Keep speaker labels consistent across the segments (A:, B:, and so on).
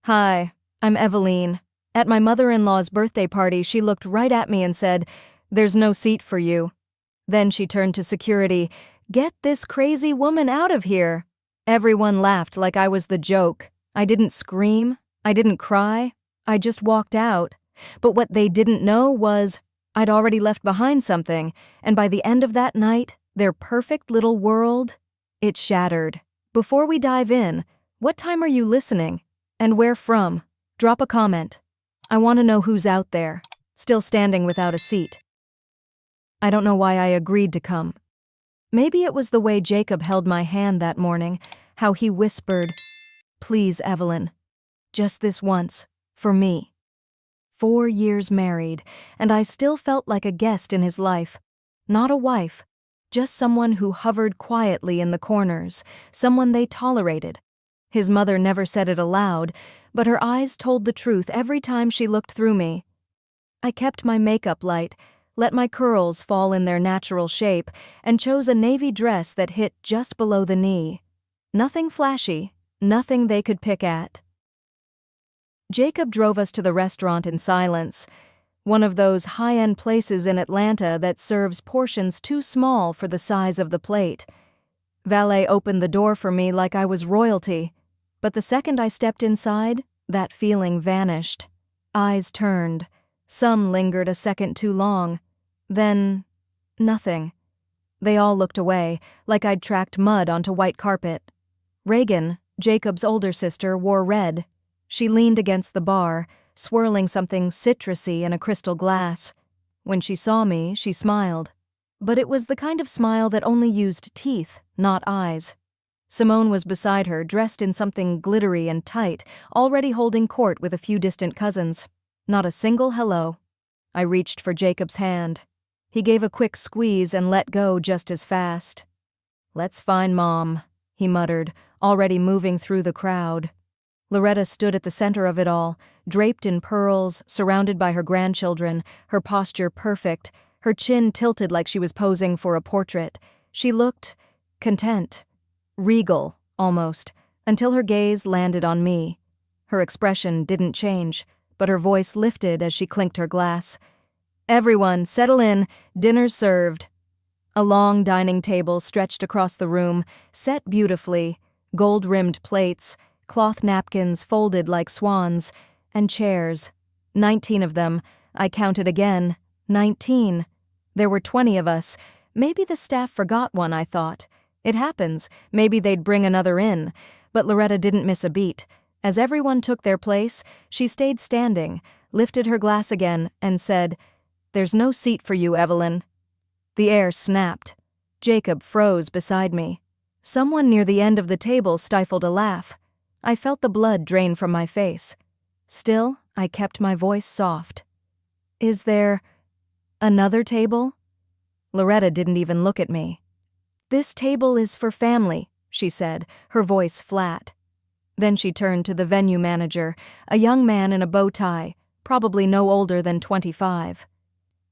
A: Hi, I'm Eveline. At my mother-in-law's birthday party, she looked right at me and said, "There's no seat for you." Then she turned to security, "Get this crazy woman out of here." Everyone laughed like I was the joke. I didn't scream. I didn't cry. I just walked out. But what they didn't know was I'd already left behind something, and by the end of that night, their perfect little world, it shattered. Before we dive in, what time are you listening? And where from? Drop a comment. I want to know who's out there, still standing without a seat. I don't know why I agreed to come. Maybe it was the way Jacob held my hand that morning, how he whispered, "Please, Evelyn, just this once, for me." 4 years married, and I still felt like a guest in his life. Not a wife, just someone who hovered quietly in the corners, someone they tolerated. His mother never said it aloud, but her eyes told the truth every time she looked through me. I kept my makeup light, let my curls fall in their natural shape, and chose a navy dress that hit just below the knee. Nothing flashy, nothing they could pick at. Jacob drove us to the restaurant in silence, one of those high-end places in Atlanta that serves portions too small for the size of the plate. Valet opened the door for me like I was royalty, but the second I stepped inside, that feeling vanished. Eyes turned. Some lingered a second too long. Then, nothing. They all looked away, like I'd tracked mud onto white carpet. Reagan, Jacob's older sister, wore red. She leaned against the bar, swirling something citrusy in a crystal glass. When she saw me, she smiled. But it was the kind of smile that only used teeth, not eyes. Simone was beside her, dressed in something glittery and tight, already holding court with a few distant cousins. Not a single hello. I reached for Jacob's hand. He gave a quick squeeze and let go just as fast. "Let's find Mom," he muttered, already moving through the crowd. Loretta stood at the center of it all, draped in pearls, surrounded by her grandchildren, her posture perfect, her chin tilted like she was posing for a portrait. She looked content, regal, almost, until her gaze landed on me. Her expression didn't change, but her voice lifted as she clinked her glass. "Everyone, settle in, dinner's served." A long dining table stretched across the room, set beautifully, gold-rimmed plates, cloth napkins folded like swans, and chairs. 19 of them. I counted again. 19. There were 20 of us. Maybe the staff forgot one, I thought. It happens. Maybe they'd bring another in. But Loretta didn't miss a beat. As everyone took their place, she stayed standing, lifted her glass again, and said, "There's no seat for you, Evelyn." The air snapped. Jacob froze beside me. Someone near the end of the table stifled a laugh. I felt the blood drain from my face. Still, I kept my voice soft. "Is there another table?" Loretta didn't even look at me. "This table is for family," she said, her voice flat. Then she turned to the venue manager, a young man in a bow tie, probably no older than 25.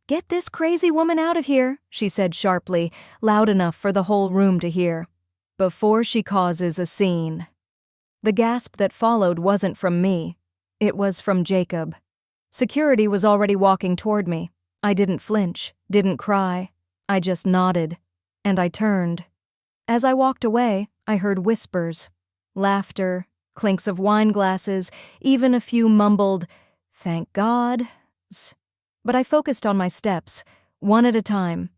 A: "Get this crazy woman out of here," she said sharply, loud enough for the whole room to hear, "before she causes a scene." The gasp that followed wasn't from me. It was from Jacob. Security was already walking toward me. I didn't flinch, didn't cry. I just nodded. And I turned. As I walked away, I heard whispers, laughter, clinks of wine glasses, even a few mumbled, "Thank God." But I focused on my steps, one at a time.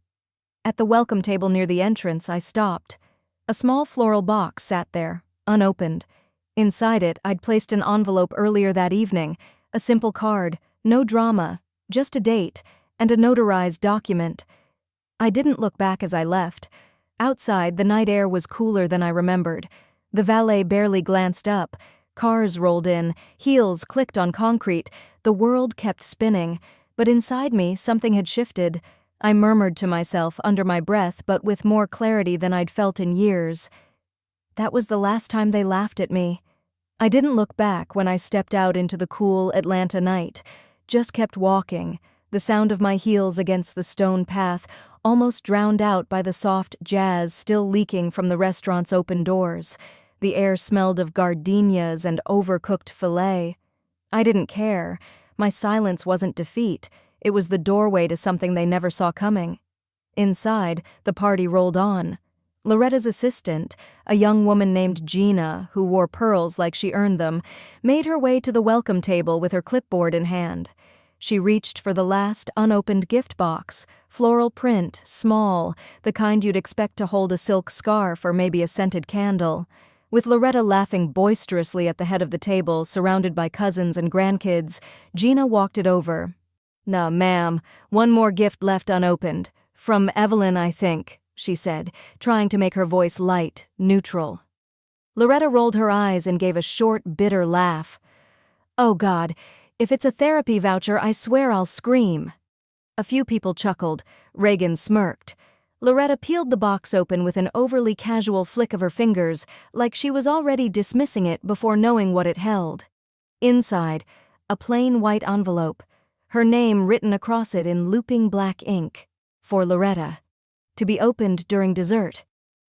A: At the welcome table near the entrance, I stopped. A small floral box sat there, unopened. Inside it, I'd placed an envelope earlier that evening, a simple card, no drama, just a date, and a notarized document. I didn't look back as I left. Outside, the night air was cooler than I remembered. The valet barely glanced up. Cars rolled in, heels clicked on concrete. The world kept spinning, but inside me, something had shifted. I murmured to myself under my breath, but with more clarity than I'd felt in years. That was the last time they laughed at me. I didn't look back when I stepped out into the cool Atlanta night, just kept walking, the sound of my heels against the stone path almost drowned out by the soft jazz still leaking from the restaurant's open doors. The air smelled of gardenias and overcooked filet. I didn't care. My silence wasn't defeat. It was the doorway to something they never saw coming. Inside, the party rolled on. Loretta's assistant, a young woman named Gina, who wore pearls like she earned them, made her way to the welcome table with her clipboard in hand. She reached for the last unopened gift box, floral print, small, the kind you'd expect to hold a silk scarf or maybe a scented candle. With Loretta laughing boisterously at the head of the table, surrounded by cousins and grandkids, Gina walked it over. "Nah, ma'am, one more gift left unopened. From Evelyn, I think," she said, trying to make her voice light, neutral. Loretta rolled her eyes and gave a short, bitter laugh. "Oh, God, if it's a therapy voucher, I swear I'll scream." A few people chuckled. Reagan smirked. Loretta peeled the box open with an overly casual flick of her fingers, like she was already dismissing it before knowing what it held. Inside, a plain white envelope, her name written across it in looping black ink. For Loretta. To be opened during dessert.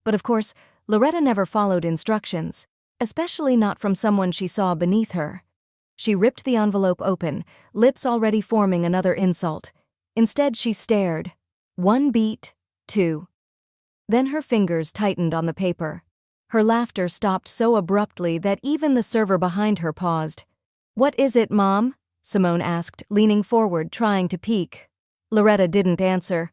A: But of course, Loretta never followed instructions, especially not from someone she saw beneath her. She ripped the envelope open, lips already forming another insult. Instead, she stared. One beat, two. Then her fingers tightened on the paper. Her laughter stopped so abruptly that even the server behind her paused. "What is it, Mom?" Simone asked, leaning forward, trying to peek. Loretta didn't answer.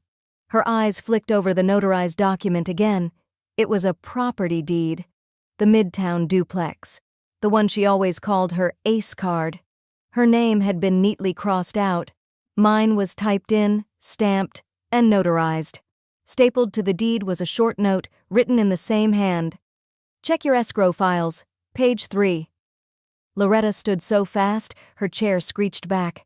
A: Her eyes flicked over the notarized document again. It was a property deed. The Midtown duplex. The one she always called her ace card. Her name had been neatly crossed out. Mine was typed in, stamped, and notarized. Stapled to the deed was a short note written in the same hand. "Check your escrow files. Page 3. Loretta stood so fast, her chair screeched back.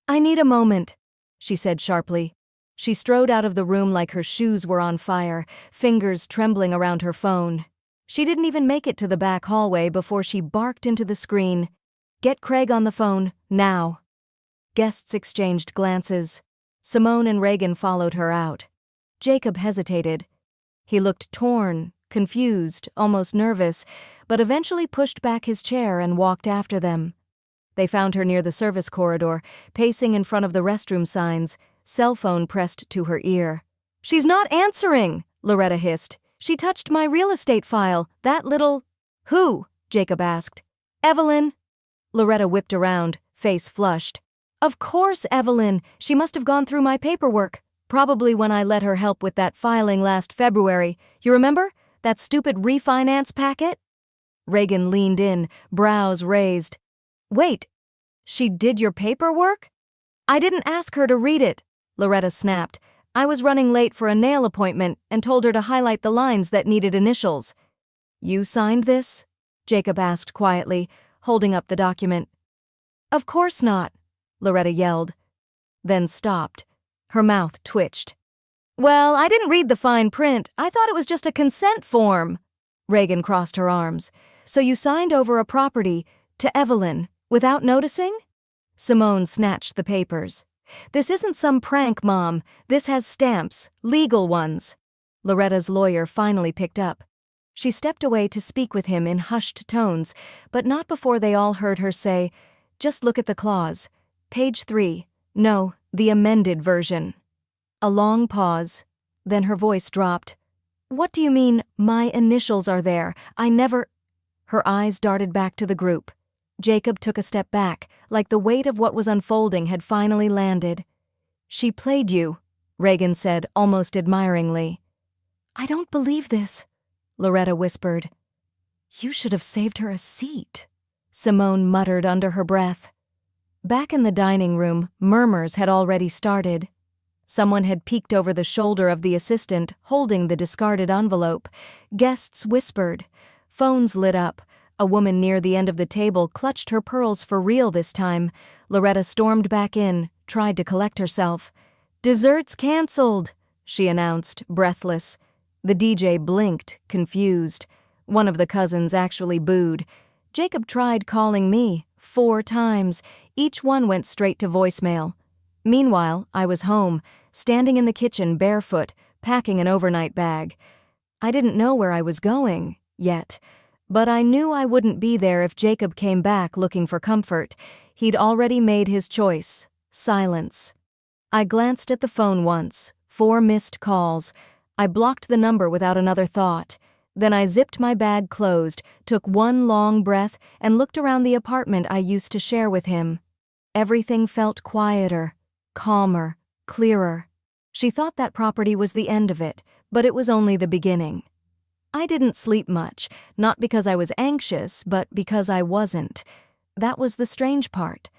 A: "I need a moment," she said sharply. She strode out of the room like her shoes were on fire, fingers trembling around her phone. She didn't even make it to the back hallway before she barked into the screen. "Get Craig on the phone, now." Guests exchanged glances. Simone and Reagan followed her out. Jacob hesitated. He looked torn, confused, almost nervous, but eventually pushed back his chair and walked after them. They found her near the service corridor, pacing in front of the restroom signs, cell phone pressed to her ear. "She's not answering," Loretta hissed. "She touched my real estate file, that little—" "Who?" Jacob asked. "Evelyn." Loretta whipped around, face flushed. "Of course, Evelyn. She must have gone through my paperwork. Probably when I let her help with that filing last February. You remember? That stupid refinance packet?" Reagan leaned in, brows raised. "Wait, she did your paperwork?" "I didn't ask her to read it," Loretta snapped. "I was running late for a nail appointment and told her to highlight the lines that needed initials." "You signed this?" Jacob asked quietly, holding up the document. "Of course not," Loretta yelled. Then stopped. Her mouth twitched. "Well, I didn't read the fine print. I thought it was just a consent form." Reagan crossed her arms. "So you signed over a property to Evelyn without noticing?" Simone snatched the papers. "This isn't some prank, Mom. This has stamps, legal ones." Loretta's lawyer finally picked up. She stepped away to speak with him in hushed tones, but not before they all heard her say, "Just look at the clause. Page 3. No, the amended version." A long pause. Then her voice dropped. "What do you mean, my initials are there? I never—" Her eyes darted back to the group. Jacob took a step back, like the weight of what was unfolding had finally landed. "She played you," Reagan said almost admiringly. "I don't believe this," Loretta whispered. "You should have saved her a seat," Simone muttered under her breath. Back in the dining room, murmurs had already started. Someone had peeked over the shoulder of the assistant, holding the discarded envelope. Guests whispered. Phones lit up. A woman near the end of the table clutched her pearls for real this time. Loretta stormed back in, tried to collect herself. "Dessert's canceled," she announced, breathless. The DJ blinked, confused. One of the cousins actually booed. Jacob tried calling me 4 times. Each one went straight to voicemail. Meanwhile, I was home, standing in the kitchen barefoot, packing an overnight bag. I didn't know where I was going, yet, But I knew I wouldn't be there if Jacob came back looking for comfort. He'd already made his choice. Silence. I glanced at the phone once. 4 missed calls. I blocked the number without another thought. Then I zipped my bag closed, took one long breath, and looked around the apartment I used to share with him. Everything felt quieter, calmer, clearer. She thought that property was the end of it, but it was only the beginning. I didn't sleep much, not because I was anxious, but because I wasn't. That was the strange part.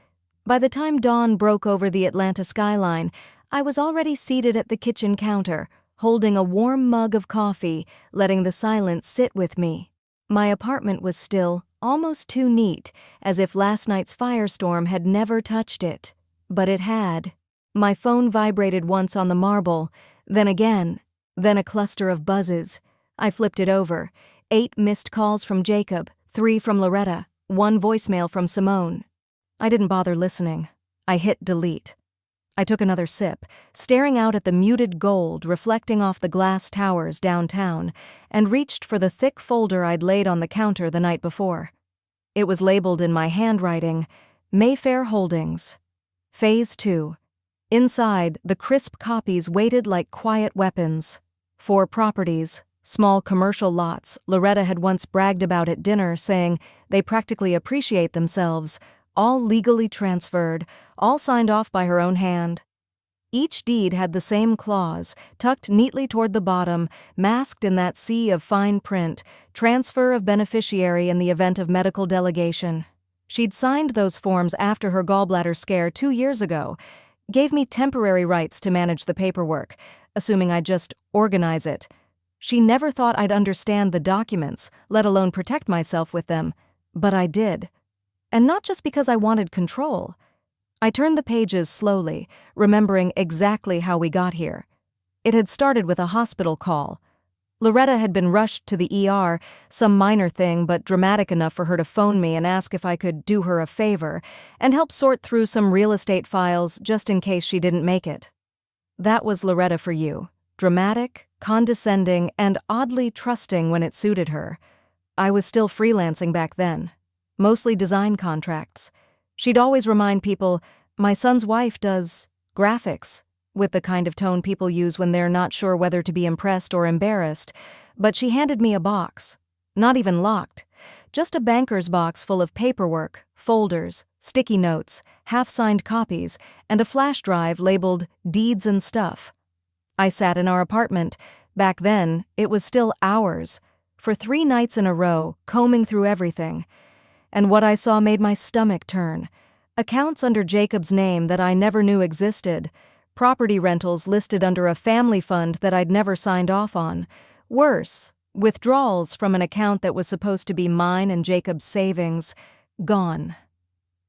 A: By the time dawn broke over the Atlanta skyline, I was already seated at the kitchen counter, holding a warm mug of coffee, letting the silence sit with me. My apartment was still, almost too neat, as if last night's firestorm had never touched it. But it had. My phone vibrated once on the marble, then again, then a cluster of buzzes. I flipped it over. 8 missed calls from Jacob, 3 from Loretta, 1 voicemail from Simone. I didn't bother listening. I hit delete. I took another sip, staring out at the muted gold reflecting off the glass towers downtown, and reached for the thick folder I'd laid on the counter the night before. It was labeled in my handwriting, Mayfair Holdings. Phase 2. Inside, the crisp copies waited like quiet weapons. 4 properties, small commercial lots Loretta had once bragged about at dinner, saying they practically appreciate themselves, all legally transferred, all signed off by her own hand. Each deed had the same clause, tucked neatly toward the bottom, masked in that sea of fine print, transfer of beneficiary in the event of medical delegation. She'd signed those forms after her gallbladder scare 2 years ago, gave me temporary rights to manage the paperwork, assuming I'd just organize it. She never thought I'd understand the documents, let alone protect myself with them, but I did. And not just because I wanted control. I turned the pages slowly, remembering exactly how we got here. It had started with a hospital call. Loretta had been rushed to the ER, some minor thing but dramatic enough for her to phone me and ask if I could do her a favor and help sort through some real estate files just in case she didn't make it. That was Loretta for you. Dramatic, condescending, and oddly trusting when it suited her. I was still freelancing back then. Mostly design contracts. She'd always remind people, my son's wife does graphics, with the kind of tone people use when they're not sure whether to be impressed or embarrassed, but she handed me a box. Not even locked. Just a banker's box full of paperwork, folders, sticky notes, half-signed copies, and a flash drive labeled Deeds and Stuff. I sat in our apartment. Back then, it was still ours. For 3 nights in a row, combing through everything. And what I saw made my stomach turn. Accounts under Jacob's name that I never knew existed. Property rentals listed under a family fund that I'd never signed off on. Worse, withdrawals from an account that was supposed to be mine and Jacob's savings. Gone.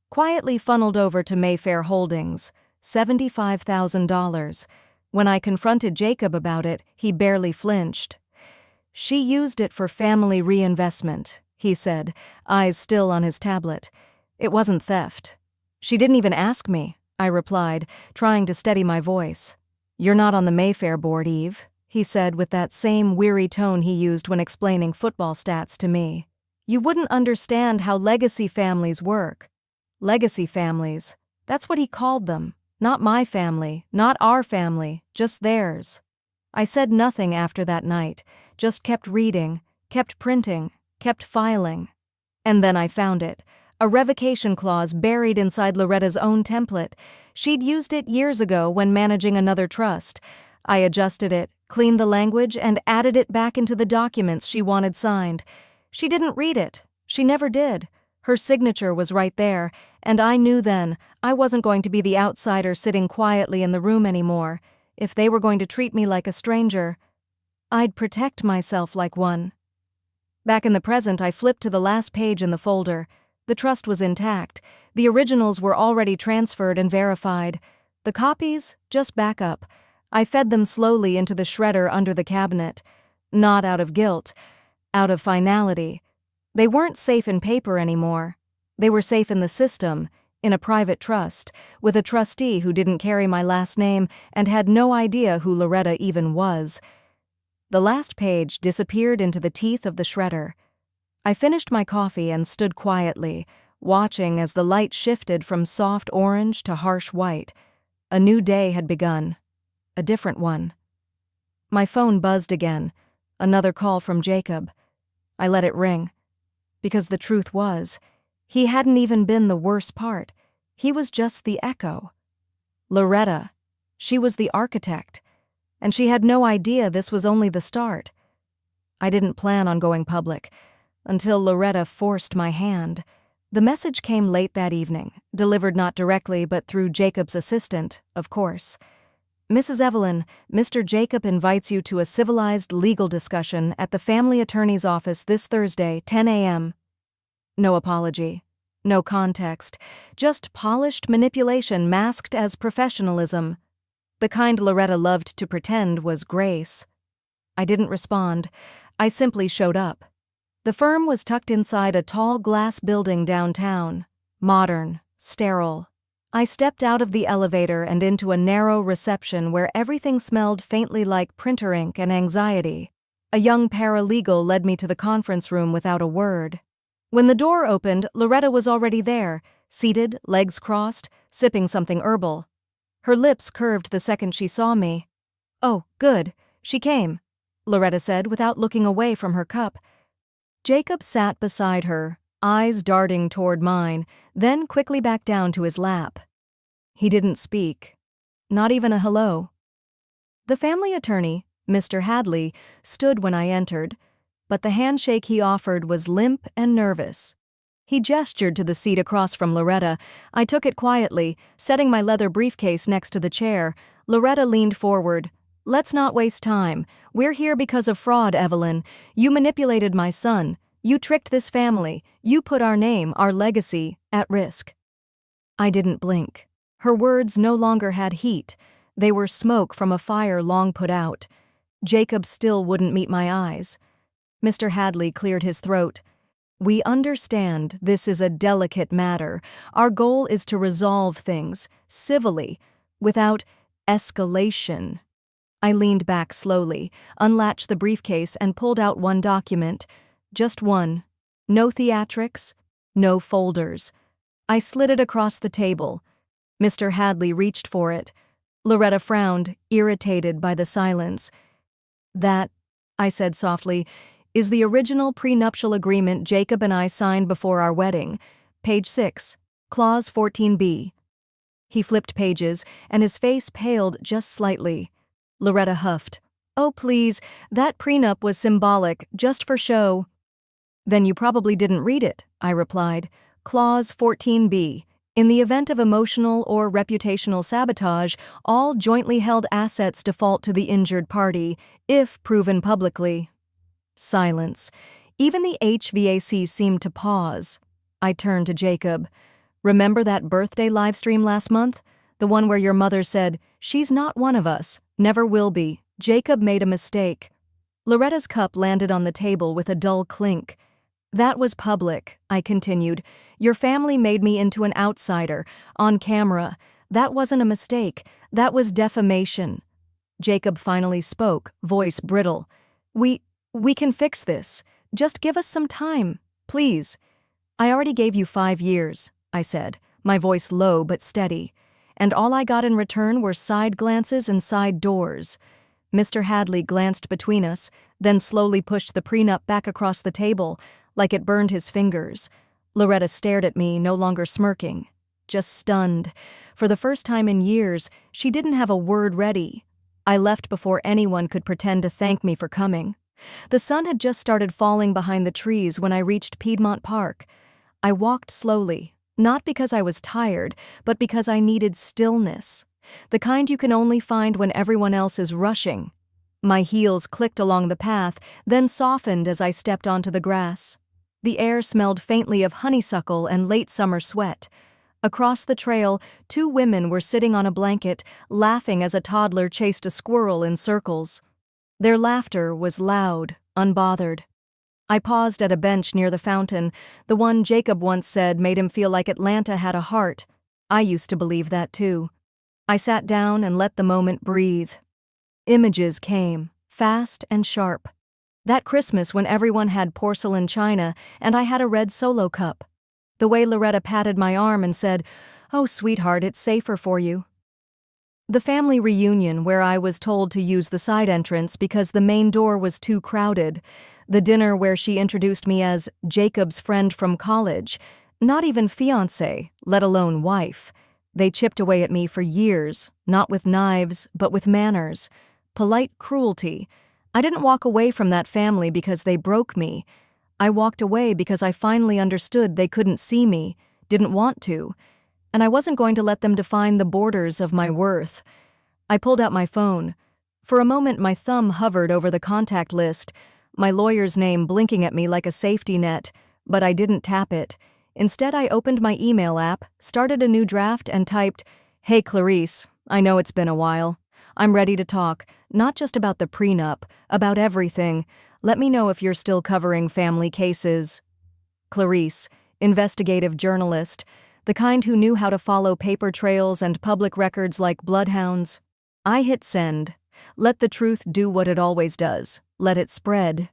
A: Quietly funneled over to Mayfair Holdings. $75,000. When I confronted Jacob about it, he barely flinched. She used it for family reinvestment, he said, eyes still on his tablet. It wasn't theft. She didn't even ask me, I replied, trying to steady my voice. You're not on the Mayfair board, Eve, he said with that same weary tone he used when explaining football stats to me. You wouldn't understand how legacy families work. Legacy families. That's what he called them. Not my family, not our family, just theirs. I said nothing after that night, just kept reading, kept printing, kept filing. And then I found it. A revocation clause buried inside Loretta's own template. She'd used it years ago when managing another trust. I adjusted it, cleaned the language, and added it back into the documents she wanted signed. She didn't read it. She never did. Her signature was right there, and I knew then I wasn't going to be the outsider sitting quietly in the room anymore. If they were going to treat me like a stranger, I'd protect myself like one. Back in the present, I flipped to the last page in the folder. The trust was intact. The originals were already transferred and verified. The copies, just backup. I fed them slowly into the shredder under the cabinet. Not out of guilt, out of finality. They weren't safe in paper anymore. They were safe in the system, in a private trust, with a trustee who didn't carry my last name and had no idea who Loretta even was. The last page disappeared into the teeth of the shredder. I finished my coffee and stood quietly, watching as the light shifted from soft orange to harsh white. A new day had begun. A different one. My phone buzzed again. Another call from Jacob. I let it ring. Because the truth was, he hadn't even been the worst part. He was just the echo. Loretta. She was the architect. And she had no idea this was only the start. I didn't plan on going public, until Loretta forced my hand. The message came late that evening, delivered not directly but through Jacob's assistant, of course. Mrs. Evelyn, Mr. Jacob invites you to a civilized legal discussion at the family attorney's office this Thursday, 10 a.m. No apology. No context. Just polished manipulation masked as professionalism. The kind Loretta loved to pretend was grace. I didn't respond. I simply showed up. The firm was tucked inside a tall glass building downtown. Modern, sterile. I stepped out of the elevator and into a narrow reception where everything smelled faintly like printer ink and anxiety. A young paralegal led me to the conference room without a word. When the door opened, Loretta was already there, seated, legs crossed, sipping something herbal. Her lips curved the second she saw me. "Oh, good. She came," Loretta said without looking away from her cup. Jacob sat beside her, eyes darting toward mine, then quickly back down to his lap. He didn't speak. Not even a hello. The family attorney, Mr. Hadley, stood when I entered, but the handshake he offered was limp and nervous. He gestured to the seat across from Loretta. I took it quietly, setting my leather briefcase next to the chair. Loretta leaned forward. "Let's not waste time. We're here because of fraud, Evelyn. You manipulated my son. You tricked this family. You put our name, our legacy, at risk." I didn't blink. Her words no longer had heat. They were smoke from a fire long put out. Jacob still wouldn't meet my eyes. Mr. Hadley cleared his throat. "We understand this is a delicate matter. Our goal is to resolve things, civilly, without escalation." I leaned back slowly, unlatched the briefcase and pulled out one document. Just one. No theatrics, no folders. I slid it across the table. Mr. Hadley reached for it. Loretta frowned, irritated by the silence. "That," I said softly, "is the original prenuptial agreement Jacob and I signed before our wedding. Page 6, Clause 14b. He flipped pages, and his face paled just slightly. Loretta huffed. "Oh, please, that prenup was symbolic, just for show." "Then you probably didn't read it," I replied. Clause 14b. In the event of emotional or reputational sabotage, all jointly held assets default to the injured party, if proven publicly. Silence. Even the HVAC seemed to pause. I turned to Jacob. "Remember that birthday livestream last month? The one where your mother said, 'She's not one of us, never will be. Jacob made a mistake.'" Loretta's cup landed on the table with a dull clink. "That was public," I continued. "Your family made me into an outsider, on camera. That wasn't a mistake. That was defamation." Jacob finally spoke, voice brittle. We can fix this. Just give us some time, please." "I already gave you 5 years," I said, my voice low but steady. "And all I got in return were side glances and side doors." Mr. Hadley glanced between us, then slowly pushed the prenup back across the table, like it burned his fingers. Loretta stared at me, no longer smirking, just stunned. For the first time in years, she didn't have a word ready. I left before anyone could pretend to thank me for coming. The sun had just started falling behind the trees when I reached Piedmont Park. I walked slowly, not because I was tired, but because I needed stillness, the kind you can only find when everyone else is rushing. My heels clicked along the path, then softened as I stepped onto the grass. The air smelled faintly of honeysuckle and late summer sweat. Across the trail, 2 women were sitting on a blanket, laughing as a toddler chased a squirrel in circles. Their laughter was loud, unbothered. I paused at a bench near the fountain, the one Jacob once said made him feel like Atlanta had a heart. I used to believe that too. I sat down and let the moment breathe. Images came, fast and sharp. That Christmas when everyone had porcelain china and I had a red Solo cup. The way Loretta patted my arm and said, "Oh, sweetheart, it's safer for you." The family reunion where I was told to use the side entrance because the main door was too crowded. The dinner where she introduced me as Jacob's friend from college. Not even fiancé, let alone wife. They chipped away at me for years, not with knives, but with manners. Polite cruelty. I didn't walk away from that family because they broke me. I walked away because I finally understood they couldn't see me, didn't want to, and I wasn't going to let them define the borders of my worth. I pulled out my phone. For a moment my thumb hovered over the contact list, my lawyer's name blinking at me like a safety net, but I didn't tap it. Instead, I opened my email app, started a new draft, and typed, "Hey Clarice, I know it's been a while. I'm ready to talk, not just about the prenup, about everything. Let me know if you're still covering family cases." Clarice, investigative journalist, the kind who knew how to follow paper trails and public records like bloodhounds. I hit send. Let the truth do what it always does. Let it spread.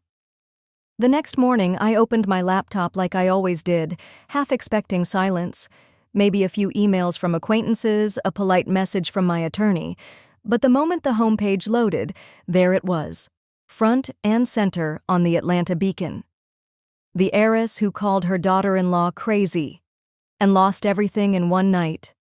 A: The next morning, I opened my laptop like I always did, half expecting silence. Maybe a few emails from acquaintances, a polite message from my attorney. But the moment the homepage loaded, there it was, front and center on the Atlanta Beacon. The heiress who called her daughter-in-law crazy and lost everything in one night.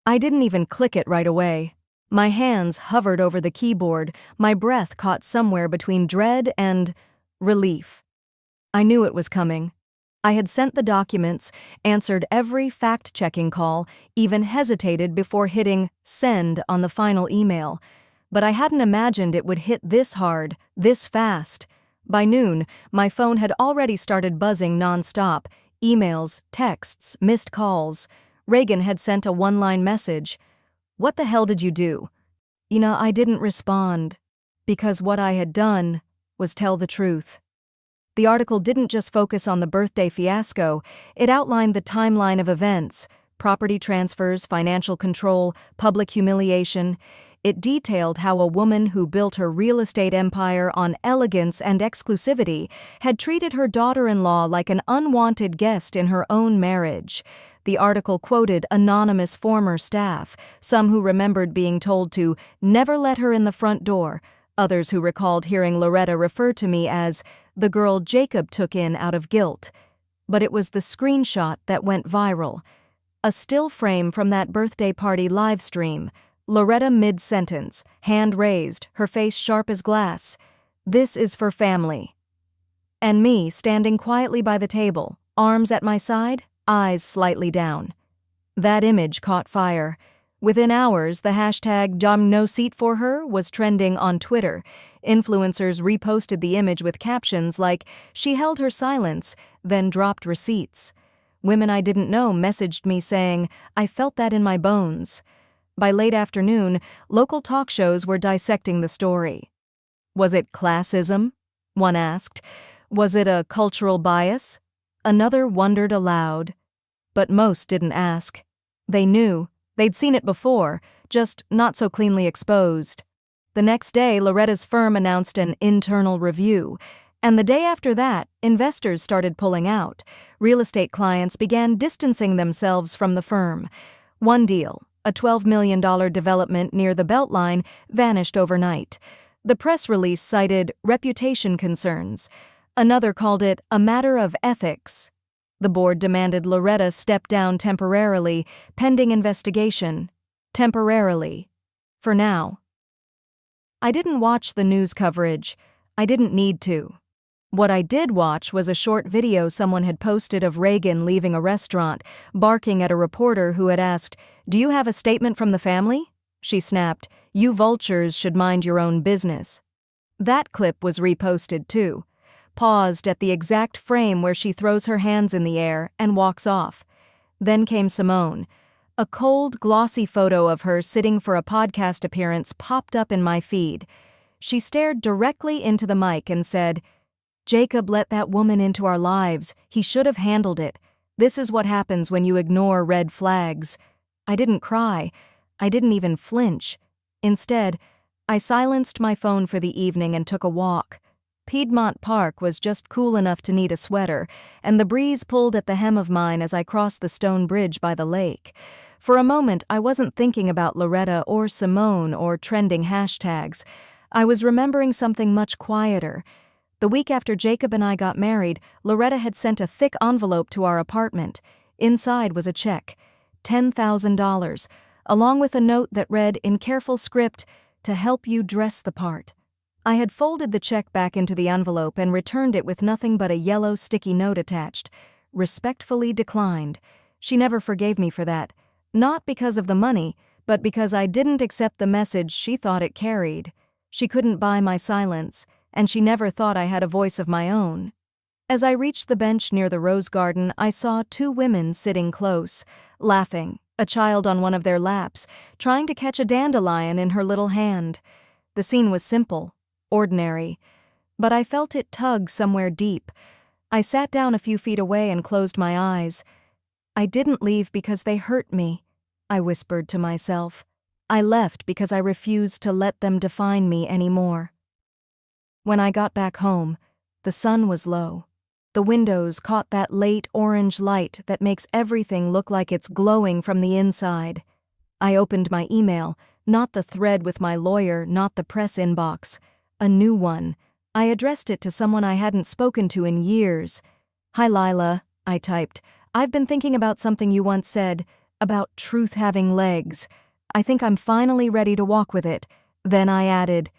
A: I didn't even click it right away. My hands hovered over the keyboard, my breath caught somewhere between dread and relief. I knew it was coming. I had sent the documents, answered every fact-checking call, even hesitated before hitting send on the final email. But I hadn't imagined it would hit this hard, this fast. By noon, my phone had already started buzzing nonstop. Emails, texts, missed calls. Reagan had sent a one-line message. "What the hell did you do?" I didn't respond, because what I had done was tell the truth. The article didn't just focus on the birthday fiasco, it outlined the timeline of events, property transfers, financial control, public humiliation. It detailed how a woman who built her real estate empire on elegance and exclusivity had treated her daughter-in-law like an unwanted guest in her own marriage. The article quoted anonymous former staff, some who remembered being told to never let her in the front door, others who recalled hearing Loretta refer to me as the girl Jacob took in out of guilt. But it was the screenshot that went viral. A still frame from that birthday party live stream. Loretta mid-sentence, hand raised, her face sharp as glass. "This is for family." And me standing quietly by the table, arms at my side, eyes slightly down. That image caught fire. Within hours, the hashtag #NoSeat for her was trending on Twitter. Influencers reposted the image with captions like, "She held her silence, then dropped receipts." Women I didn't know messaged me saying, "I felt that in my bones." By late afternoon, local talk shows were dissecting the story. Was it classism? One asked. Was it a cultural bias? Another wondered aloud. But most didn't ask. They knew. They'd seen it before, just not so cleanly exposed. The next day, Loretta's firm announced an internal review. And the day after that, investors started pulling out. Real estate clients began distancing themselves from the firm. One deal, a $12 million development near the Beltline, vanished overnight. The press release cited reputation concerns. Another called it a matter of ethics. The board demanded Loretta step down temporarily, pending investigation. Temporarily. For now. I didn't watch the news coverage. I didn't need to. What I did watch was a short video someone had posted of Reagan leaving a restaurant, barking at a reporter who had asked, "Do you have a statement from the family?" She snapped, "You vultures should mind your own business." That clip was reposted too. Paused at the exact frame where she throws her hands in the air and walks off. Then came Simone. A cold, glossy photo of her sitting for a podcast appearance popped up in my feed. She stared directly into the mic and said, "Jacob let that woman into our lives. He should have handled it. This is what happens when you ignore red flags." I didn't cry. I didn't even flinch. Instead, I silenced my phone for the evening and took a walk. Piedmont Park was just cool enough to need a sweater, and the breeze pulled at the hem of mine as I crossed the stone bridge by the lake. For a moment, I wasn't thinking about Loretta or Simone or trending hashtags. I was remembering something much quieter. The week after Jacob and I got married, Loretta had sent a thick envelope to our apartment. Inside was a check, $10,000, along with a note that read in careful script, "To help you dress the part." I had folded the check back into the envelope and returned it with nothing but a yellow sticky note attached. Respectfully declined. She never forgave me for that. Not because of the money, but because I didn't accept the message she thought it carried. She couldn't buy my silence, and she never thought I had a voice of my own. As I reached the bench near the rose garden, I saw two women sitting close, laughing, a child on one of their laps, trying to catch a dandelion in her little hand. The scene was simple, ordinary, but I felt it tug somewhere deep. I sat down a few feet away and closed my eyes. I didn't leave because they hurt me, I whispered to myself. I left because I refused to let them define me anymore. When I got back home, the sun was low. The windows caught that late orange light that makes everything look like it's glowing from the inside. I opened my email, not the thread with my lawyer, not the press inbox. A new one. I addressed it to someone I hadn't spoken to in years. "Hi Lila," I typed. "I've been thinking about something you once said, about truth having legs. I think I'm finally ready to walk with it." Then I added,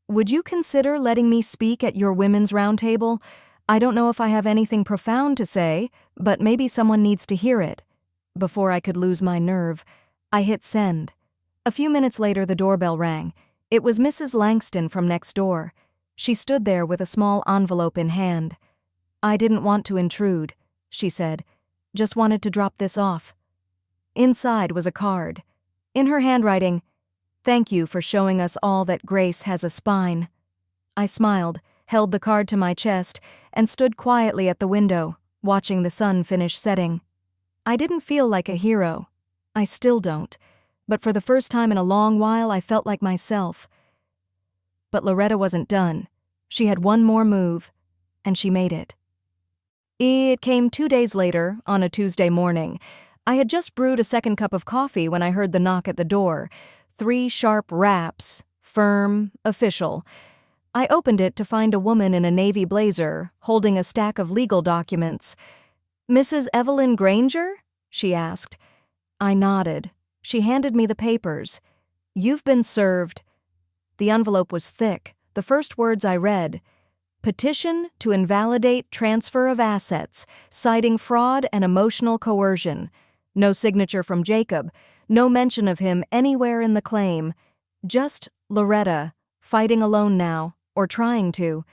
A: "Would you consider letting me speak at your women's roundtable? I don't know if I have anything profound to say, but maybe someone needs to hear it." Before I could lose my nerve, I hit send. A few minutes later, the doorbell rang. It was Mrs. Langston from next door. She stood there with a small envelope in hand. "I didn't want to intrude," she said. "Just wanted to drop this off." Inside was a card. In her handwriting, "Thank you for showing us all that Grace has a spine." I smiled, held the card to my chest, and stood quietly at the window, watching the sun finish setting. I didn't feel like a hero. I still don't. But for the first time in a long while, I felt like myself. But Loretta wasn't done. She had one more move, and she made it. It came 2 days later, on a Tuesday morning. I had just brewed a second cup of coffee when I heard the knock at the door. 3 sharp raps, firm, official. I opened it to find a woman in a navy blazer, holding a stack of legal documents. "Mrs. Evelyn Granger?" she asked. I nodded. She handed me the papers. "You've been served." The envelope was thick. The first words I read: "Petition to invalidate transfer of assets, citing fraud and emotional coercion." No signature from Jacob, no mention of him anywhere in the claim. Just Loretta, fighting alone now, or trying to.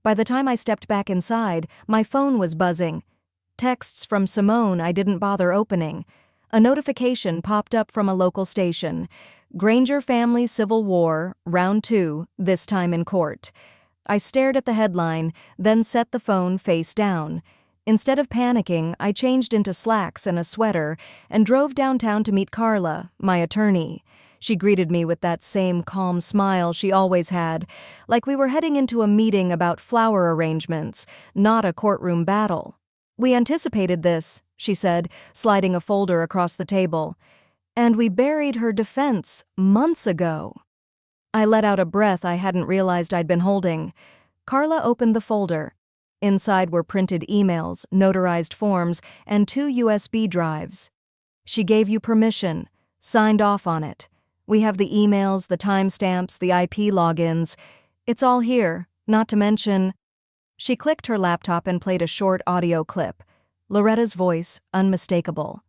A: By the time I stepped back inside, my phone was buzzing. Texts from Simone I didn't bother opening. A notification popped up from a local station. "Granger Family Civil War, Round 2, this time in court." I stared at the headline, then set the phone face down. Instead of panicking, I changed into slacks and a sweater and drove downtown to meet Carla, my attorney. She greeted me with that same calm smile she always had, like we were heading into a meeting about flower arrangements, not a courtroom battle. "We anticipated this," she said, sliding a folder across the table. "And we buried her defense months ago." I let out a breath I hadn't realized I'd been holding. Carla opened the folder. Inside were printed emails, notarized forms, and 2 USB drives. "She gave you permission, signed off on it. We have the emails, the timestamps, the IP logins. It's all here, not to mention..." She clicked her laptop and played a short audio clip. Loretta's voice, unmistakable.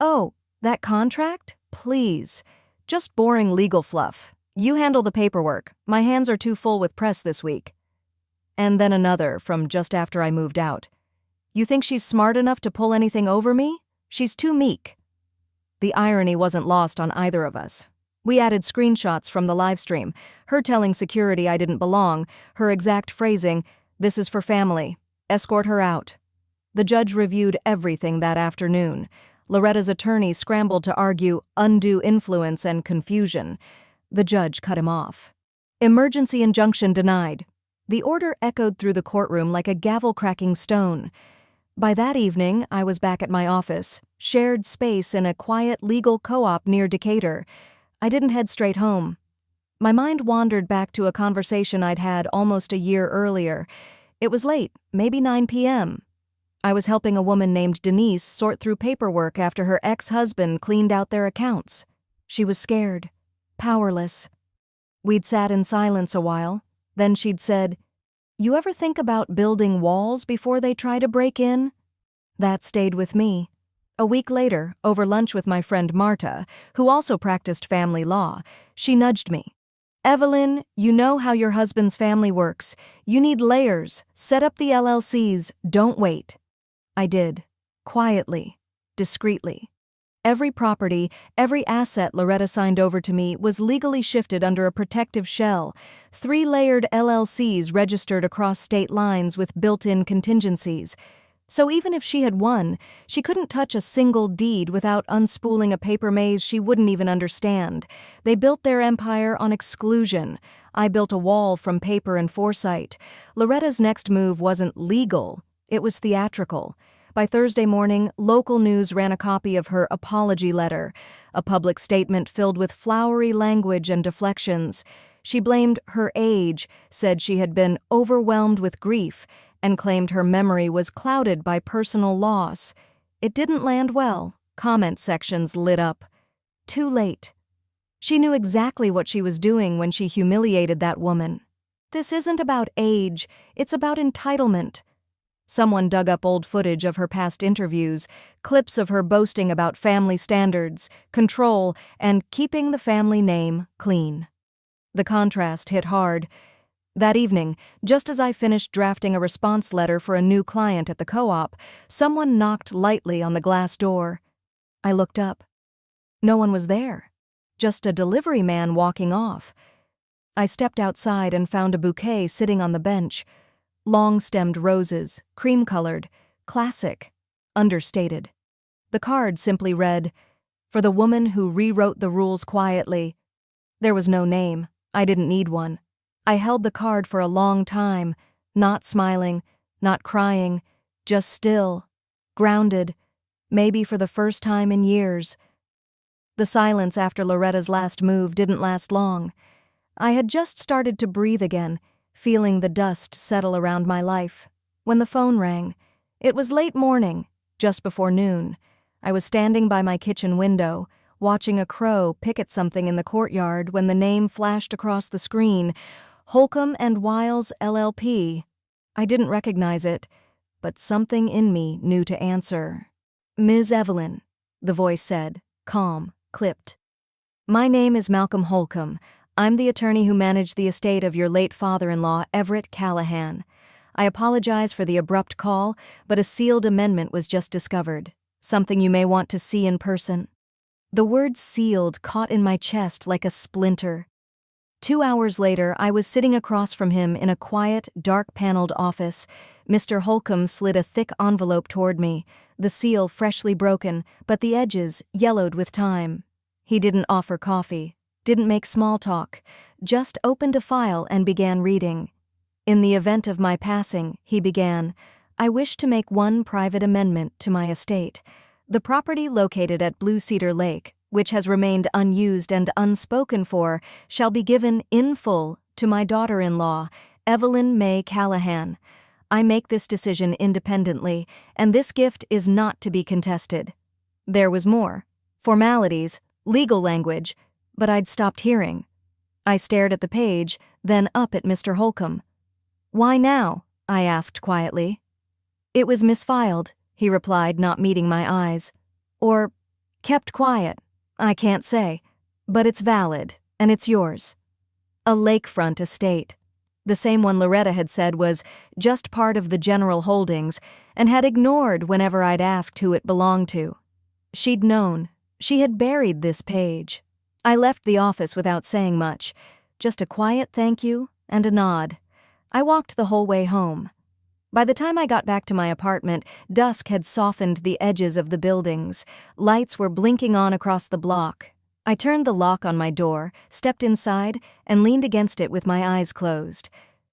A: "Oh, that contract? Please. Just boring legal fluff. You handle the paperwork. My hands are too full with press this week." And then another from just after I moved out. "You think she's smart enough to pull anything over me? She's too meek." The irony wasn't lost on either of us. We added screenshots from the livestream, her telling security I didn't belong, her exact phrasing, "This is for family. Escort her out." The judge reviewed everything that afternoon. Loretta's attorney scrambled to argue undue influence and confusion. The judge cut him off. "Emergency injunction denied. The order echoed through the courtroom like a gavel-cracking stone. By that evening, I was back at my office, shared space in a quiet legal co-op near Decatur. I didn't head straight home. My mind wandered back to a conversation I'd had almost a year earlier. It was late, maybe 9 p.m. I was helping a woman named Denise sort through paperwork after her ex-husband cleaned out their accounts. She was scared, powerless. We'd sat in silence a while. Then she'd said, "You ever think about building walls before they try to break in?" That stayed with me. A week later, over lunch with my friend Marta, who also practiced family law, she nudged me. "Evelyn, you know how your husband's family works. You need layers. Set up the LLCs. Don't wait." I did. Quietly. Discreetly. Every property, every asset Loretta signed over to me was legally shifted under a protective shell, 3-layered LLCs registered across state lines with built-in contingencies. So even if she had won, she couldn't touch a single deed without unspooling a paper maze she wouldn't even understand. They built their empire on exclusion. I built a wall from paper and foresight. Loretta's next move wasn't legal, it was theatrical. By Thursday morning, local news ran a copy of her apology letter, a public statement filled with flowery language and deflections. She blamed her age, said she had been overwhelmed with grief, and claimed her memory was clouded by personal loss. It didn't land well. Comment sections lit up. Too late. She knew exactly what she was doing when she humiliated that woman. This isn't about age, it's about entitlement. Someone dug up old footage of her past interviews, clips of her boasting about family standards, control, and keeping the family name clean. The contrast hit hard. That evening, just as I finished drafting a response letter for a new client at the co-op, someone knocked lightly on the glass door. I looked up. No one was there. Just a delivery man walking off. I stepped outside and found a bouquet sitting on the bench. Long-stemmed roses, cream-colored, classic, understated. The card simply read, "For the woman who rewrote the rules quietly." There was no name. I didn't need one. I held the card for a long time, not smiling, not crying, just still, grounded, maybe for the first time in years. The silence after Loretta's last move didn't last long. I had just started to breathe again, feeling the dust settle around my life, when the phone rang. It was late morning, just before noon. I was standing by my kitchen window, watching a crow pick at something in the courtyard when the name flashed across the screen, Holcomb and Wiles LLP. I didn't recognize it, but something in me knew to answer. "Ms. Evelyn," the voice said, calm, clipped. "My name is Malcolm Holcomb. I'm the attorney who managed the estate of your late father-in-law, Everett Callahan. I apologize for the abrupt call, but a sealed amendment was just discovered. Something you may want to see in person." The word sealed caught in my chest like a splinter. 2 hours later, I was sitting across from him in a quiet, dark-paneled office. Mr. Holcomb slid a thick envelope toward me, the seal freshly broken, but the edges yellowed with time. He didn't offer coffee. Didn't make small talk, just opened a file and began reading. "In the event of my passing," he began, "I wish to make one private amendment to my estate. The property located at Blue Cedar Lake, which has remained unused and unspoken for, shall be given in full to my daughter-in-law, Evelyn May Callahan. I make this decision independently, and this gift is not to be contested." There was more. Formalities, legal language, but I'd stopped hearing. I stared at the page, then up at Mr. Holcomb. "Why now?" I asked quietly. "It was misfiled," he replied, not meeting my eyes. "Or kept quiet. I can't say. But it's valid, and it's yours." A lakefront estate. The same one Loretta had said was just part of the general holdings, and had ignored whenever I'd asked who it belonged to. She'd known. She had buried this page. I left the office without saying much, just a quiet thank you and a nod. I walked the whole way home. By the time I got back to my apartment, dusk had softened the edges of the buildings. Lights were blinking on across the block. I turned the lock on my door, stepped inside, and leaned against it with my eyes closed.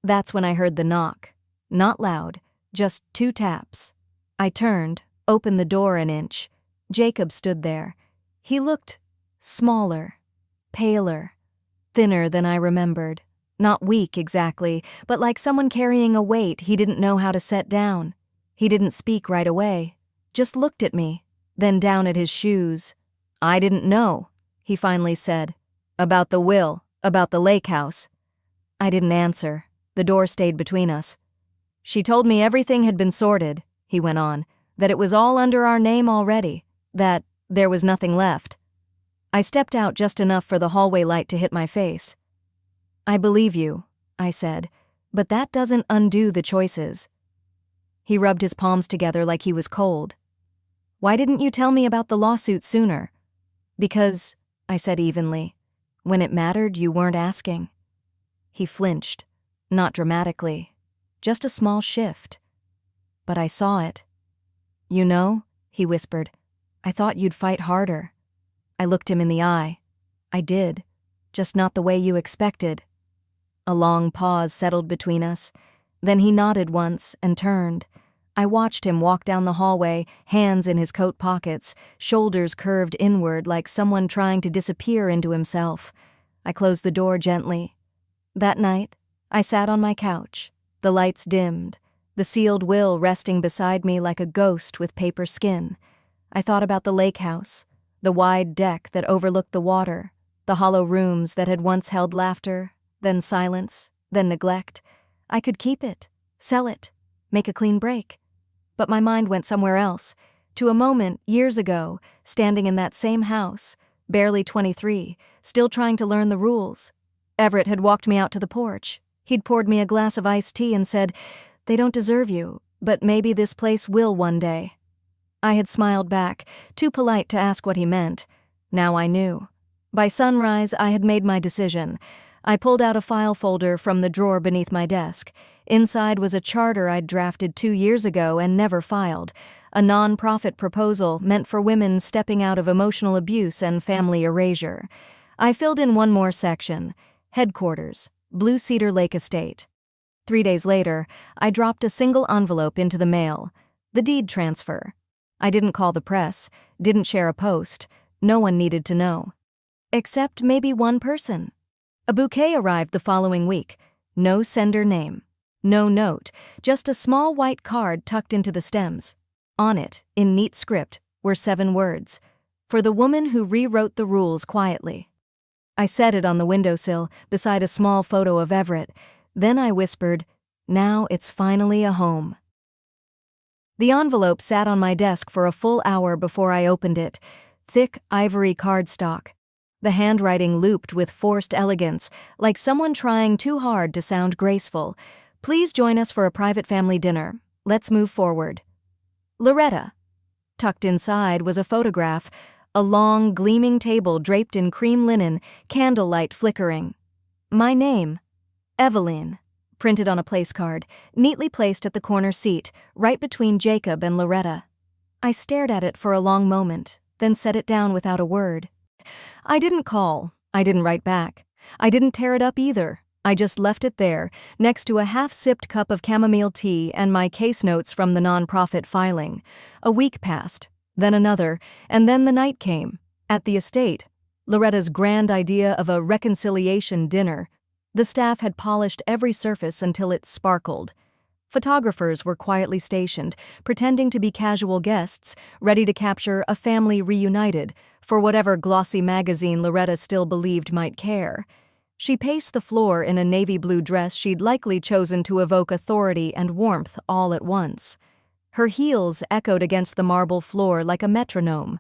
A: That's when I heard the knock. Not loud, just 2 taps. I turned, opened the door an inch. Jacob stood there. He looked smaller, paler, thinner than I remembered. Not weak exactly, but like someone carrying a weight he didn't know how to set down. He didn't speak right away, just looked at me, then down at his shoes. "I didn't know," he finally said. "About the will, about the lake house." I didn't answer. The door stayed between us. "She told me everything had been sorted," he went on, "that it was all under our name already, that there was nothing left." I stepped out just enough for the hallway light to hit my face. "I believe you," I said, "but that doesn't undo the choices." He rubbed his palms together like he was cold. "Why didn't you tell me about the lawsuit sooner?" "Because," I said evenly, "when it mattered, you weren't asking." He flinched, not dramatically, just a small shift. But I saw it. "You know," he whispered, "I thought you'd fight harder." I looked him in the eye. "I did, just not the way you expected." A long pause settled between us. Then he nodded once and turned. I watched him walk down the hallway, hands in his coat pockets, shoulders curved inward like someone trying to disappear into himself. I closed the door gently. That night, I sat on my couch, the lights dimmed, the sealed will resting beside me like a ghost with paper skin. I thought about the lake house, the wide deck that overlooked the water, the hollow rooms that had once held laughter, then silence, then neglect. I could keep it, sell it, make a clean break. But my mind went somewhere else, to a moment years ago, standing in that same house, barely 23, still trying to learn the rules. Everett had walked me out to the porch. He'd poured me a glass of iced tea and said, "They don't deserve you, but maybe this place will one day." I had smiled back, too polite to ask what he meant. Now I knew. By sunrise, I had made my decision. I pulled out a file folder from the drawer beneath my desk. Inside was a charter I'd drafted 2 years ago and never filed, a non-profit proposal meant for women stepping out of emotional abuse and family erasure. I filled in one more section: headquarters, Blue Cedar Lake Estate. 3 days later, I dropped a single envelope into the mail. The deed transfer. I didn't call the press, didn't share a post. No one needed to know. Except maybe one person. A bouquet arrived the following week. No sender name. No note, just a small white card tucked into the stems. On it, in neat script, were 7 words. For the woman who rewrote the rules quietly. I set it on the windowsill, beside a small photo of Everett. Then I whispered, "Now it's finally a home." The envelope sat on my desk for a full hour before I opened it. Thick ivory cardstock. The handwriting looped with forced elegance, like someone trying too hard to sound graceful. "Please join us for a private family dinner. Let's move forward." Loretta. Tucked inside was a photograph, a long, gleaming table draped in cream linen, candlelight flickering. My name, Evelyn, printed on a place card, neatly placed at the corner seat, right between Jacob and Loretta. I stared at it for a long moment, then set it down without a word. I didn't call. I didn't write back. I didn't tear it up either. I just left it there, next to a half-sipped cup of chamomile tea and my case notes from the nonprofit filing. A week passed, then another, and then the night came. At the estate, Loretta's grand idea of a reconciliation dinner. The staff had polished every surface until it sparkled. Photographers were quietly stationed, pretending to be casual guests, ready to capture a family reunited, for whatever glossy magazine Loretta still believed might care. She paced the floor in a navy blue dress she'd likely chosen to evoke authority and warmth all at once. Her heels echoed against the marble floor like a metronome.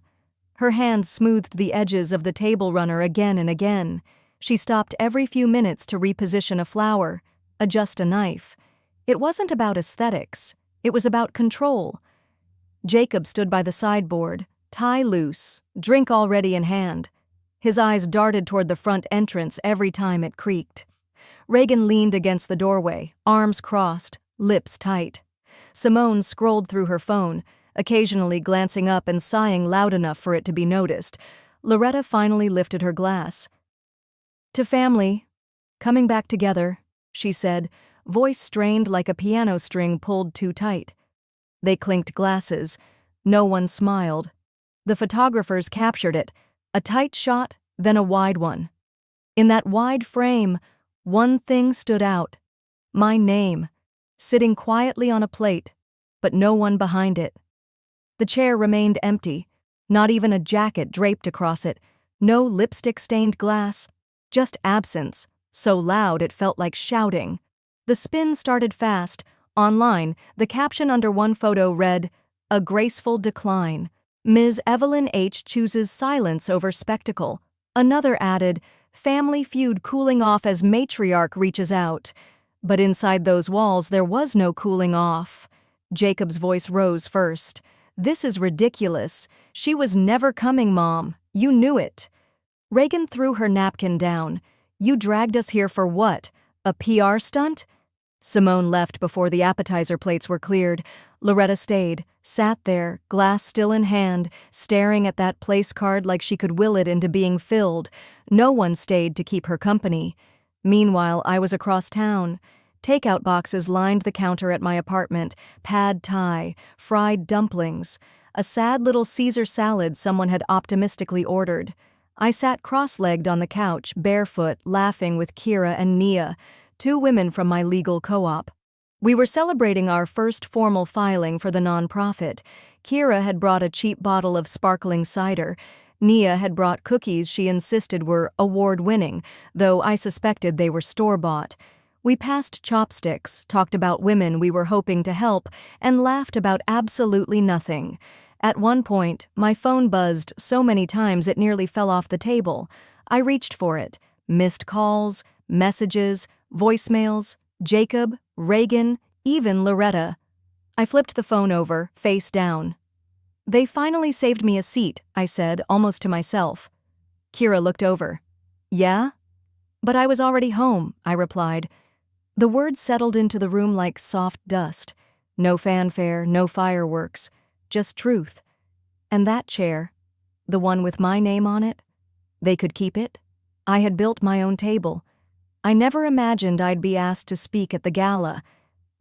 A: Her hand smoothed the edges of the table runner again and again. She stopped every few minutes to reposition a flower, adjust a knife. It wasn't about aesthetics. It was about control. Jacob stood by the sideboard, tie loose, drink already in hand. His eyes darted toward the front entrance every time it creaked. Reagan leaned against the doorway, arms crossed, lips tight. Simone scrolled through her phone, occasionally glancing up and sighing loud enough for it to be noticed. Loretta finally lifted her glass. "To family. Coming back together," she said, voice strained like a piano string pulled too tight. They clinked glasses. No one smiled. The photographers captured it, a tight shot, then a wide one. In that wide frame, one thing stood out. My name, sitting quietly on a plate, but no one behind it. The chair remained empty, not even a jacket draped across it, no lipstick-stained glass, just absence, so loud it felt like shouting. The spin started fast. Online, the caption under one photo read, "A graceful decline. Ms. Evelyn H. chooses silence over spectacle." Another added, "Family feud cooling off as matriarch reaches out." But inside those walls there was no cooling off. Jacob's voice rose first. "This is ridiculous. She was never coming, Mom. You knew it." Reagan threw her napkin down. "You dragged us here for what? A PR stunt?" Simone left before the appetizer plates were cleared. Loretta stayed, sat there, glass still in hand, staring at that place card like she could will it into being filled. No one stayed to keep her company. Meanwhile, I was across town. Takeout boxes lined the counter at my apartment, pad thai, fried dumplings, a sad little Caesar salad someone had optimistically ordered. I sat cross-legged on the couch, barefoot, laughing with Kira and Nia, 2 women from my legal co-op. We were celebrating our first formal filing for the nonprofit. Kira had brought a cheap bottle of sparkling cider. Nia had brought cookies she insisted were award-winning, though I suspected they were store-bought. We passed chopsticks, talked about women we were hoping to help, and laughed about absolutely nothing. At one point, my phone buzzed so many times it nearly fell off the table. I reached for it. Missed calls, messages, voicemails, Jacob, Reagan, even Loretta. I flipped the phone over, face down. "They finally saved me a seat," I said, almost to myself. Kira looked over. "Yeah?" "But I was already home," I replied. The words settled into the room like soft dust. No fanfare, no fireworks, just truth. And that chair, the one with my name on it, they could keep it. I had built my own table. I never imagined I'd be asked to speak at the gala.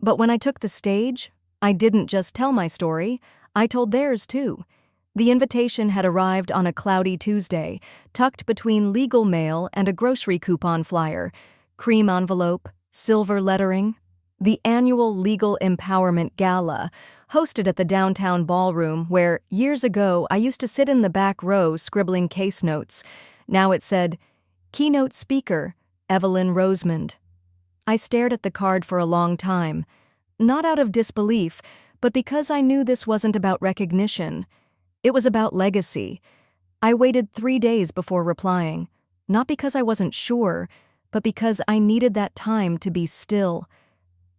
A: But when I took the stage, I didn't just tell my story, I told theirs too. The invitation had arrived on a cloudy Tuesday, tucked between legal mail and a grocery coupon flyer, cream envelope, silver lettering. The annual Legal Empowerment Gala, hosted at the downtown ballroom where, years ago, I used to sit in the back row scribbling case notes. Now it said, "Keynote Speaker, Evelyn Rosemond." I stared at the card for a long time, not out of disbelief, but because I knew this wasn't about recognition. It was about legacy. I waited 3 days before replying, not because I wasn't sure, but because I needed that time to be still.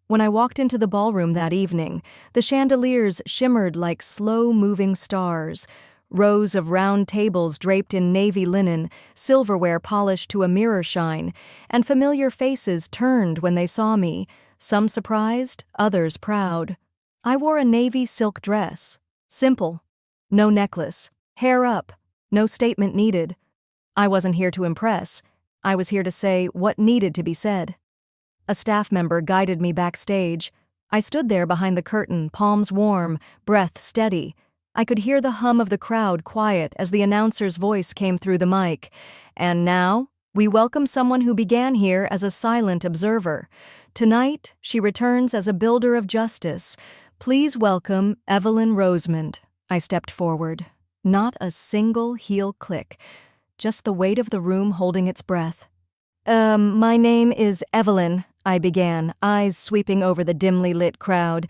A: When I walked into the ballroom that evening, the chandeliers shimmered like slow-moving stars. Rows of round tables draped in navy linen, silverware polished to a mirror shine, and familiar faces turned when they saw me, some surprised, others proud. I wore a navy silk dress. Simple. No necklace. Hair up. No statement needed. I wasn't here to impress. I was here to say what needed to be said. A staff member guided me backstage. I stood there behind the curtain, palms warm, breath steady. I could hear the hum of the crowd quiet as the announcer's voice came through the mic. "And now, we welcome someone who began here as a silent observer. Tonight, she returns as a builder of justice. Please welcome Evelyn Rosemond." I stepped forward. Not a single heel click, just the weight of the room holding its breath. My name is Evelyn," I began, eyes sweeping over the dimly lit crowd.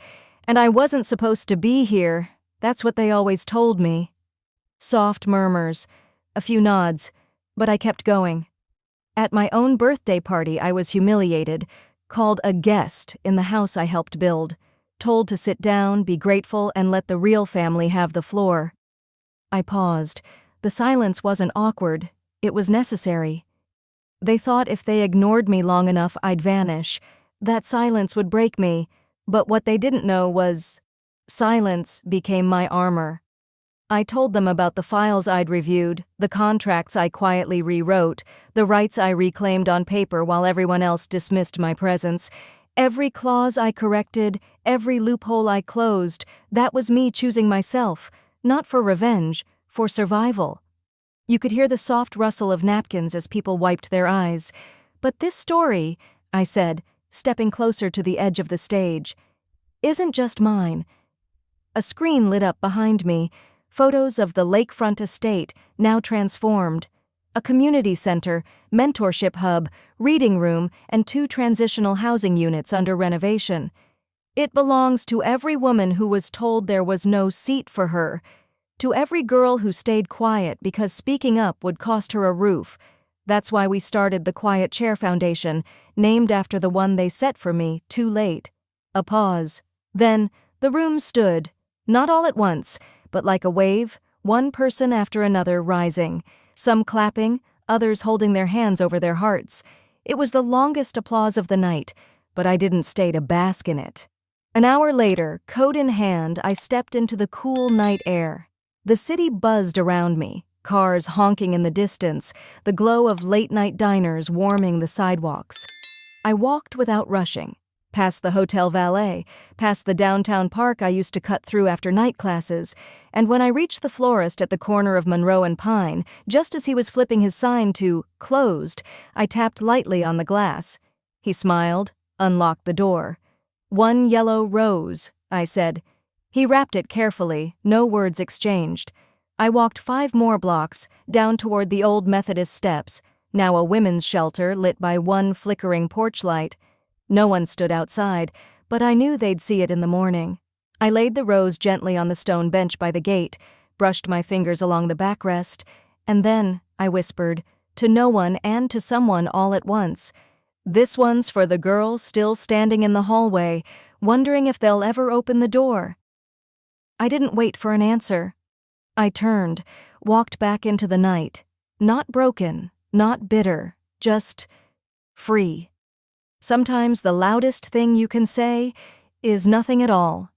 A: "And I wasn't supposed to be here. That's what they always told me." Soft murmurs, a few nods, but I kept going. At my own birthday party, I was humiliated, called a guest in the house I helped build, told to sit down, be grateful, and let the real family have the floor. I paused. The silence wasn't awkward. It was necessary. They thought if they ignored me long enough, I'd vanish. That silence would break me. But what they didn't know was, silence became my armor. I told them about the files I'd reviewed, the contracts I quietly rewrote, the rights I reclaimed on paper while everyone else dismissed my presence. Every clause I corrected, every loophole I closed, that was me choosing myself, not for revenge, for survival. You could hear the soft rustle of napkins as people wiped their eyes. But this story, I said, stepping closer to the edge of the stage, isn't just mine. A screen lit up behind me, photos of the lakefront estate, now transformed. A community center, mentorship hub, reading room, and 2 transitional housing units under renovation. It belongs to every woman who was told there was no seat for her, to every girl who stayed quiet because speaking up would cost her a roof. That's why we started the Quiet Chair Foundation, named after the one they set for me too late. A pause. Then, the room stood, not all at once, but like a wave, one person after another rising, some clapping, others holding their hands over their hearts. It was the longest applause of the night, but I didn't stay to bask in it. An hour later, coat in hand, I stepped into the cool night air. The city buzzed around me, cars honking in the distance, the glow of late-night diners warming the sidewalks. I walked without rushing, past the hotel valet, past the downtown park I used to cut through after night classes, and when I reached the florist at the corner of Monroe and Pine, just as he was flipping his sign to "closed," I tapped lightly on the glass. He smiled, unlocked the door. "1 yellow rose," I said. He wrapped it carefully, no words exchanged. I walked 5 more blocks, down toward the old Methodist steps, now a women's shelter lit by one flickering porch light. No one stood outside, but I knew they'd see it in the morning. I laid the rose gently on the stone bench by the gate, brushed my fingers along the backrest, and then, I whispered, to no one and to someone all at once, "This one's for the girls still standing in the hallway, wondering if they'll ever open the door." I didn't wait for an answer. I turned, walked back into the night, not broken, not bitter, just free. Sometimes the loudest thing you can say is nothing at all.